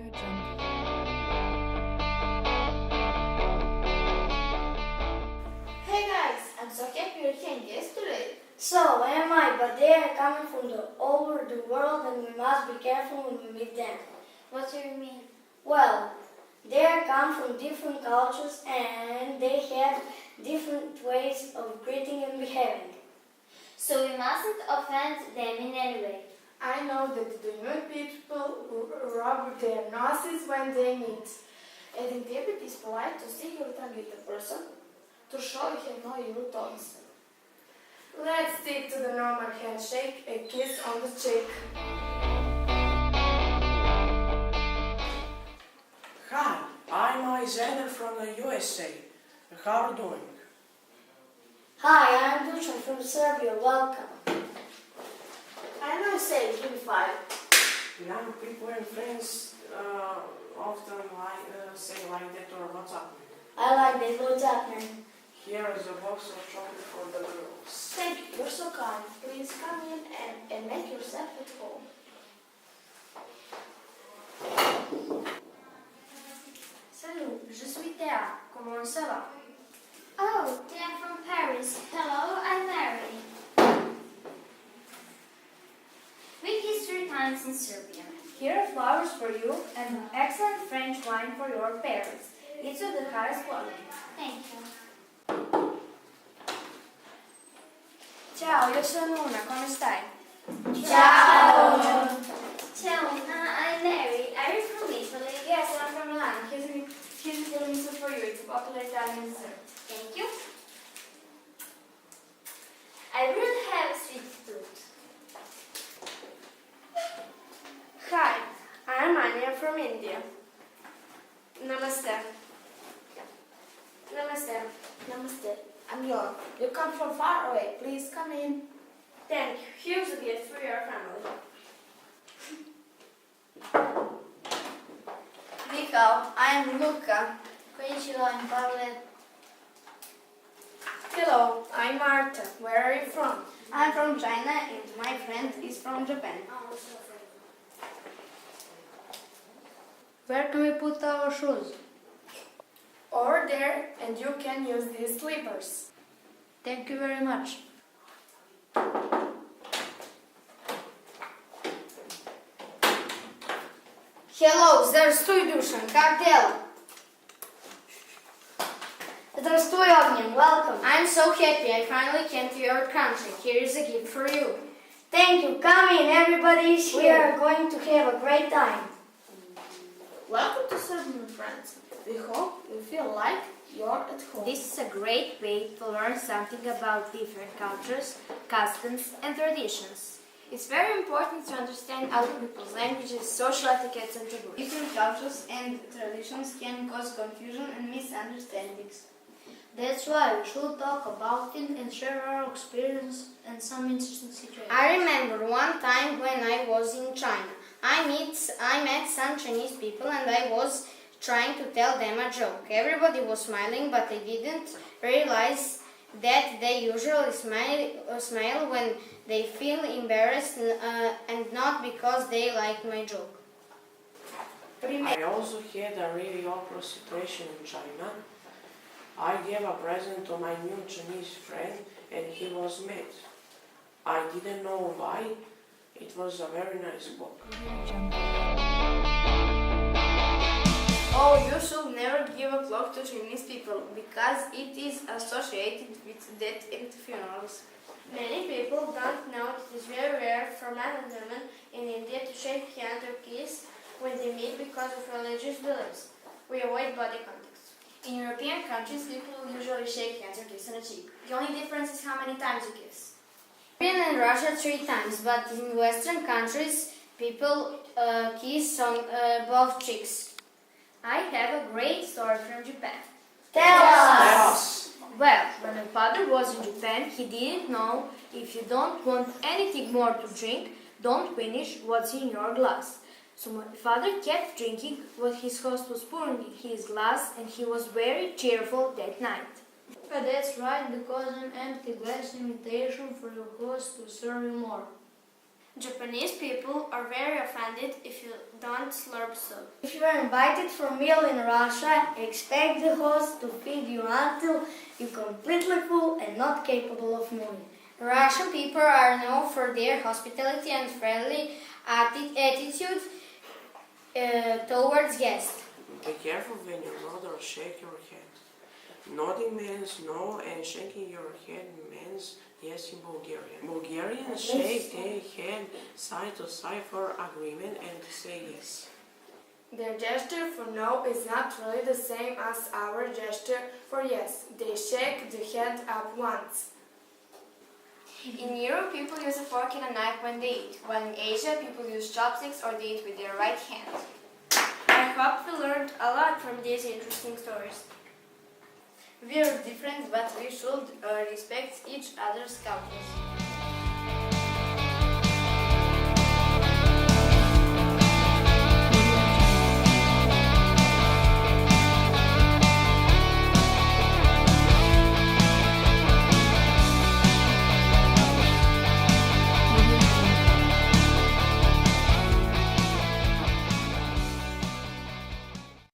Hey guys, I'm so happy you're here yesterday. So am I, but they are coming from all over the world and we must be careful when we meet them. What do you mean? Well, they come from different cultures and they have different ways of greeting and behaving. So we mustn't offend them in any way. I know that the new people rub their noses when they meet. Adding it is polite to stick your tongue at the person to show you have no evil thoughts. Let's stick to the normal handshake, a kiss on the cheek. Hi, I'm Alexander from the USA. How are you doing? Hi, I'm Dusan from Serbia. Welcome. I know, say, give me 5. Young people and friends often say like that or what's up? I like this. What's up, man? Here is a box of chocolate for the girls. Thank you, you're so kind. Please come in and make yourself at home. Salut, je suis Théa. Comment ça va? Oh, they are from Paris. Hello, I'm Mary. We kiss 3 times in Serbian. Here are flowers for you and an excellent French wine for your parents. It's of the highest quality. Thank you. Ciao, io sono Luna, come stai? Ciao! Ciao, I'm Mary. Are you from Italy? Yes, I'm from Milan. Here's a tiramisu for you. It's a popular Italian dessert. Thank you. I really have a sweet tooth. Hi, I'm Anya from India. Namaste. Namaste. Namaste. I'm York. You come from far away. Please come in. Thank you. Here's a gift for your family. Ni hao, I'm Luca. Konnichiwa, I'm Pavel. Hello, I'm Marta. Where are you from? I'm from China and my friend is from Japan. Where can we put our shoes? Over there, and you can use these slippers. Thank you very much. Hello, здравствуй, Душан. Как дела? Здравствуй, Ognian. Welcome. I'm so happy I finally came to your country. Here is a gift for you. Thank you. Come in, everybody is here. We are going to have a great time. Welcome to Serbian friends. We hope you feel like you're at home. This is a great way to learn something about different cultures, customs, and traditions. It's very important to understand other people's languages, social etiquettes, and taboos. Different cultures and traditions can cause confusion and misunderstandings. That's why we should talk about it and share our experience and some interesting situations. I remember one time when I was in China. I met some Chinese people and I was trying to tell them a joke. Everybody was smiling, but I didn't realize that they usually smile when they feel embarrassed and not because they like my joke. I also had a really awkward situation in China. I gave a present to my new Chinese friend and he was mad. I didn't know why. It was a very nice book. Oh, you should never give a cloak to Chinese people because it is associated with death and funerals. Many people don't know it is very rare for men and women in India to shake hands or kiss when they meet because of religious beliefs. We avoid body contact. In European countries, people usually shake hands or kiss on the cheek. The only difference is how many times you kiss. In Russia 3 times, but in Western countries, people kiss on both cheeks. I have a great story from Japan. Tell us. Well, when my father was in Japan, he didn't know if you don't want anything more to drink, don't finish what's in your glass. So my father kept drinking what his host was pouring in his glass and he was very cheerful that night. But that's right, because an empty glass invitation for your host to serve you more. Japanese people are very offended if you don't slurp soup. If you are invited for a meal in Russia, expect the host to feed you until you're completely full and not capable of moving. Russian people are known for their hospitality and friendly attitude towards guests. Be careful when you nod or shake your head. Nodding means no and shaking your head means yes in Bulgarian. Bulgarians shake their head side to side for agreement and say yes. Their gesture for no is not really the same as our gesture for yes. They shake the head up once. In Europe, people use a fork and a knife when they eat, while in Asia, people use chopsticks or they eat with their right hand. I hope we learned a lot from these interesting stories. We are different, but we should respect each other's cultures.